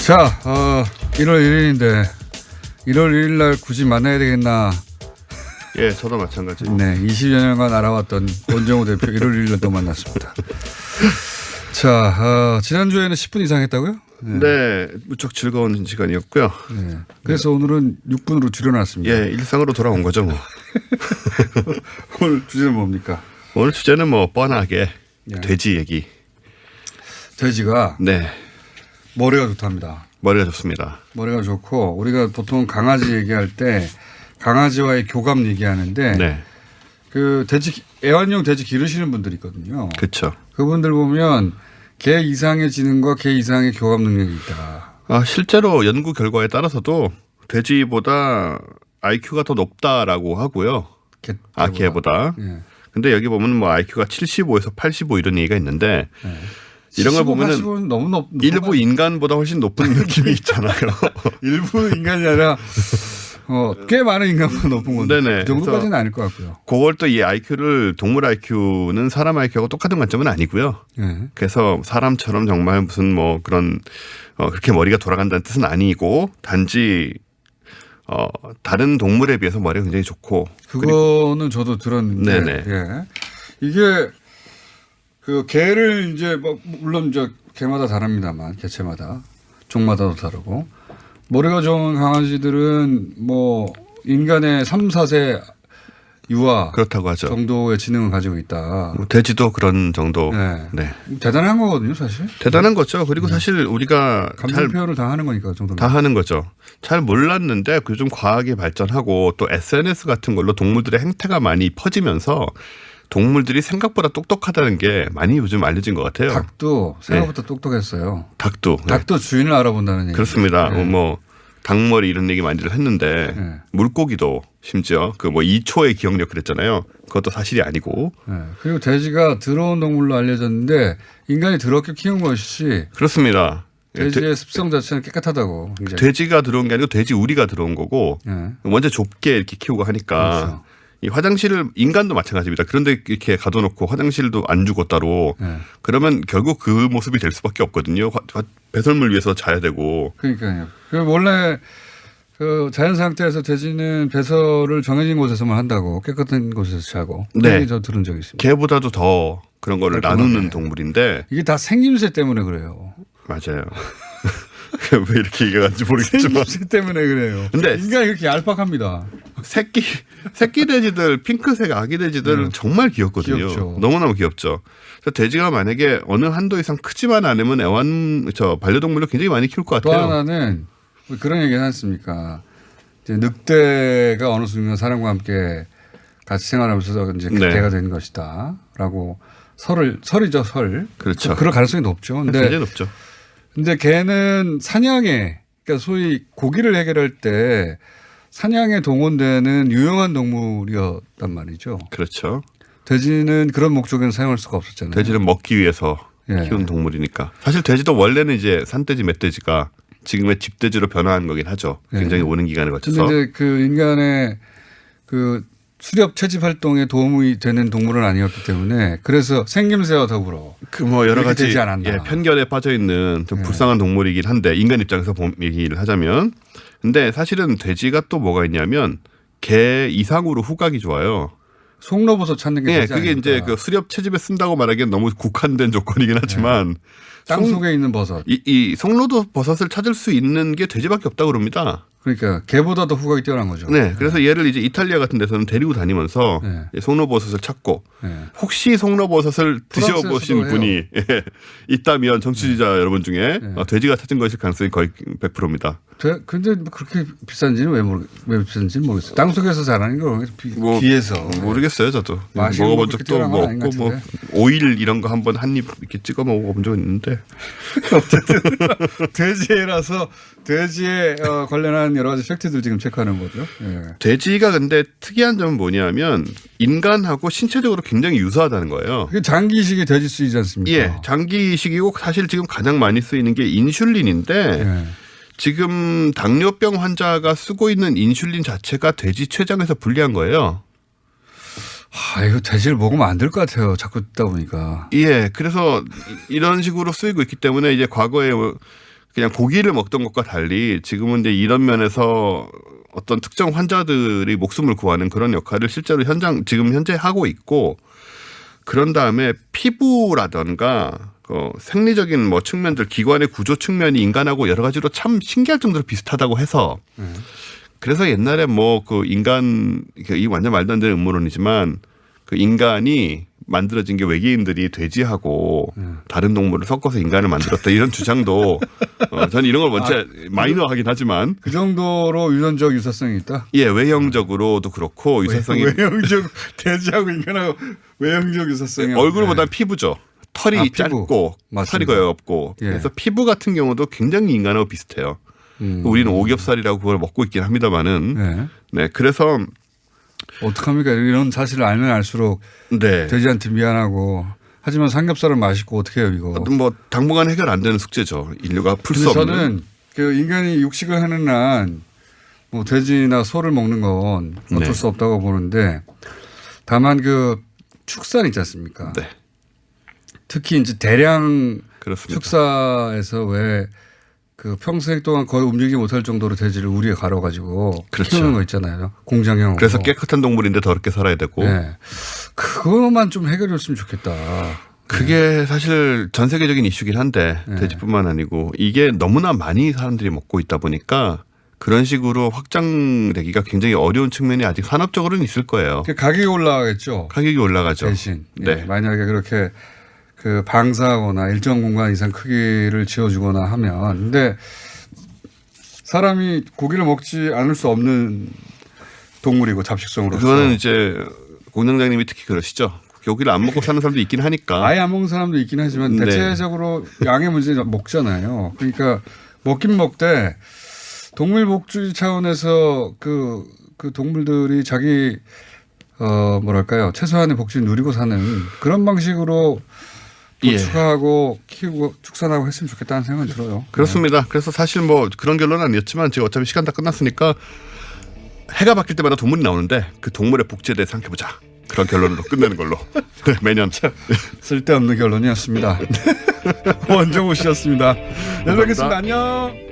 자, 1월 1일인데 1월 1일 날 굳이 만나야 되겠나? 예, 저도 마찬가지. 네, 20여 년간 알아왔던 원정우 대표 1월 1일 날 또 만났습니다. 자, 지난주에는 10분 이상 했다고요? 네, 무척 즐거운 시간이었고요. 네. 그래서 오늘은 6분으로 줄여놨습니다. 예, 일상으로 돌아온 거죠, 뭐. 오늘 주제는 뭡니까? 오늘 주제는 뭐 뻔하게 예. 돼지 얘기. 돼지가 네, 머리가 좋답니다. 머리가 좋습니다. 머리가 좋고 우리가 보통 강아지 얘기할 때 강아지와의 교감 얘기하는데 네, 그 돼지 애완용 돼지 기르시는 분들이 있거든요. 그렇죠. 그분들 보면 개 이상의 지능과 개 이상의 교감 능력이 있다. 실제로 연구 결과에 따라서도 돼지보다 IQ가 더 높다라고 하고요. 개보다. 예. 근데 여기 보면 뭐 IQ가 75에서 85 이런 얘기가 있는데 예. 이런 걸 75, 보면은 80은 너무 높. 일부 인간보다 훨씬 높은 느낌이 있잖아요. 일부 인간이 아니라 꽤 많은 인간보다 높은 건데 네네. 그 정도까지는 아닐 것 같고요. 그걸 또 이 IQ를 동물 IQ는 사람 IQ하고 똑같은 관점은 아니고요. 예. 그래서 사람처럼 정말 무슨 뭐 그런 그렇게 머리가 돌아간다는 뜻은 아니고 단지 다른 동물에 비해서 머리가 굉장히 좋고 그거는 저도 들었는데 네네. 예. 이게 그 개를 이제 뭐 물론 저 개마다 다릅니다만 개체마다 종마다도 다르고 머리가 좋은 강아지들은 뭐 인간의 3, 4세 유아 그렇다고 하죠. 정도의 지능을 가지고 있다. 돼지도 그런 정도. 네. 네. 대단한 거거든요, 사실. 대단한 거죠. 그리고 사실 우리가 감정 표현을 다 하는 거니까 그 정도면. 다 하는 거죠. 잘 몰랐는데 요즘 과학이 발전하고 또 SNS 같은 걸로 동물들의 행태가 많이 퍼지면서 동물들이 생각보다 똑똑하다는 게 많이 요즘 알려진 것 같아요. 닭도 생각보다 똑똑했어요. 닭도. 네. 닭도 주인을 알아본다는 얘기. 그렇습니다. 네. 뭐 닭머리 이런 얘기 많이들 했는데 네. 물고기도 심지어 그 뭐 2초의 기억력 그랬잖아요. 그것도 사실이 아니고. 네. 그리고 돼지가 더러운 동물로 알려졌는데 인간이 더럽게 키운 것이 그렇습니다. 돼지의 습성 자체는 깨끗하다고. 굉장히. 돼지가 들어온 게 아니고 돼지 우리가 들어온 거고 네. 먼저 좁게 이렇게 키우고 하니까 그렇죠. 이 화장실을 인간도 마찬가지입니다. 그런데 이렇게 가둬놓고 화장실도 안 주고 따로 네. 그러면 결국 그 모습이 될 수밖에 없거든요. 배설물 위에서 자야 되고. 그러니까요. 원래 그 자연 상태에서 돼지는 배설을 정해진 곳에서만 한다고 깨끗한 곳에서 자고. 네. 네. 저 들은 적이 있습니다. 개보다도 더 그런 거를 깔끔하게. 나누는 동물인데 이게 다 생김새 때문에 그래요. 맞아요. 왜 이렇게 얘기하는지 모르겠지만. 생김새 때문에 그래요. 근데 인간이 그렇게 얄팍합니다. 새끼 돼지들, 핑크색 아기 돼지들 정말 귀엽거든요. 귀엽죠. 너무너무 귀엽죠. 그래서 돼지가 만약에 어느 한도 이상 크지만 않으면 반려동물로 굉장히 많이 키울 것 또 같아요. 하나는 그런 얘기 하지 않습니까? 이제 늑대가 어느 순간 사람과 같이 생활하면서 이제 네. 개가 된 것이다라고 설이죠, 설. 그렇죠. 그럴 가능성이 높죠. 굉장히 높죠. 근데 개는 사냥에, 그러니까 소위 고기를 해결할 때 사냥에 동원되는 유용한 동물이었단 말이죠. 그렇죠. 돼지는 그런 목적에는 사용할 수가 없었잖아요. 돼지는 먹기 위해서 예. 키운 동물이니까. 사실 돼지도 원래는 이제 산돼지, 멧돼지가 지금의 집돼지로 변화한 거긴 하죠. 굉장히 오랜 기간을 거쳐서. 근데 이제 그 인간의 그 수렵 채집 활동에 도움이 되는 동물은 아니었기 때문에 그래서 생김새와 더불어 그 뭐 여러 가지 되지 않았나. 편견에 빠져 있는 좀 불쌍한 동물이긴 한데 인간 입장에서 얘기를 하자면 근데 사실은 돼지가 또 뭐가 있냐면 개 이상으로 후각이 좋아요. 송로버섯 찾는 게 되지 그게 않을까. 이제 그 수렵 채집에 쓴다고 말하기엔 너무 국한된 조건이긴 하지만 땅 속에 있는 버섯. 이 송로도 버섯을 찾을 수 있는 게 돼지밖에 없다고 그럽니다. 그러니까 개보다 더 후각이 뛰어난 거죠. 네, 그래서 얘를 이제 이탈리아 같은 데서는 데리고 다니면서 네. 송로버섯을 찾고 네. 혹시 송로버섯을 드셔보신 프랑스에서도 분이 있다면 정치자 여러분 중에 네. 돼지가 찾은 것일 가능성이 거의 100%입니다. 근데 뭐 그렇게 비싼지는 왜 비싼지는 모르겠어요. 땅 속에서 자라는 거 뭐 귀해서. 모르겠어요, 저도. 맛이 먹어본 그렇게 적도 뛰어난 건 뭐 아닌 없고 것 뭐 같은데. 오일 이런 거 한번 한 입 이렇게 찍어 먹어본 적 있는데 돼지라서 돼지에 관련한 여러 가지 팩트들 지금 체크하는 거죠. 예. 돼지가 근데 특이한 점은 뭐냐면 인간하고 신체적으로 굉장히 유사하다는 거예요. 그게 장기 이식이 돼지 쓰이지 않습니까? 예, 장기 이식이고 사실 지금 가장 많이 쓰이는 게 인슐린인데 예. 지금 당뇨병 환자가 쓰고 있는 인슐린 자체가 돼지 췌장에서 분리한 거예요. 이거 돼지를 먹으면 안 될 것 같아요. 자꾸 듣다 보니까. 예, 그래서 이런 식으로 쓰이고 있기 때문에 이제 과거에 그냥 고기를 먹던 것과 달리 지금은 이제 이런 면에서 어떤 특정 환자들이 목숨을 구하는 그런 역할을 실제로 지금 현재 하고 있고 그런 다음에 피부라든가 생리적인 뭐 측면들 기관의 구조 측면이 인간하고 여러 가지로 참 신기할 정도로 비슷하다고 해서 그래서 옛날에 뭐 그 인간 이 완전 말도 안 되는 음모론이지만 그 인간이 만들어진 게 외계인들이 돼지하고 다른 동물을 섞어서 인간을 만들었다 이런 주장도 저는 이런 걸 원체 마이너하긴 하지만 그 정도로 유전적 유사성이 있다. 예 외형적으로도 그렇고 유사성이 외형적 돼지하고 인간하고 외형적 유사성이 얼굴보다 피부죠. 털이 피부. 짧고 맞습니다. 살이 거의 없고 예. 그래서 피부 같은 경우도 굉장히 인간하고 비슷해요. 우리는 오겹살이라고 그걸 먹고 있긴 합니다만은 네. 네 그래서 어떡합니까? 이런 사실을 알면 알수록 네. 돼지한테 미안하고 하지만 삼겹살은 맛있고 어떻게 해요 이거. 뭐 당분간 해결 안 되는 숙제죠. 인류가 풀 수 근데 없는. 저는 그 인간이 육식을 하는 한 뭐 돼지나 소를 먹는 건 어쩔 네. 수 없다고 보는데 다만 그 축산 있지 않습니까? 네. 특히 이제 대량 그렇습니다. 축사에서 왜 그 평생 동안 거의 움직이지 못할 정도로 돼지를 우리에 갈아가지고 그렇죠. 키우는 거 있잖아요. 공장형으로. 그래서 깨끗한 동물인데 더럽게 살아야 되고 네. 그거만 좀 해결했으면 좋겠다. 그게 사실 전 세계적인 이슈긴 한데 네. 돼지뿐만 아니고 이게 너무나 많이 사람들이 먹고 있다 보니까 그런 식으로 확장되기가 굉장히 어려운 측면이 아직 산업적으로는 있을 거예요. 그 가격이 올라가겠죠. 가격이 올라가죠. 대신 네. 예, 만약에 그렇게 그 방사하거나 일정 공간 이상 크기를 지어주거나 하면 근데 사람이 고기를 먹지 않을 수 없는 동물이고 잡식성으로서 그거는 이제 공장장님이 특히 그러시죠. 고기를 안 먹고 사는 사람도 있긴 하니까. 아예 안 먹는 사람도 있긴 하지만 네. 대체적으로 양의 문제 먹잖아요. 그러니까 먹긴 먹되 동물 복지 차원에서 그 동물들이 자기 뭐랄까요 최소한의 복지를 누리고 사는 그런 방식으로 예. 추가하고 키우고 축산하고 했으면 좋겠다는 생각은 들어요. 그렇습니다. 그래서 사실 뭐 그런 결론은 아니었지만 지금 어차피 시간 다 끝났으니까 해가 바뀔 때마다 동물이 나오는데 그 동물의 복지에 대해 생각해보자. 그런 결론으로 끝내는 걸로. 네, 매년. 쓸데없는 결론이었습니다. 원종우 씨였습니다. 내일 뵙겠습니다. 안녕.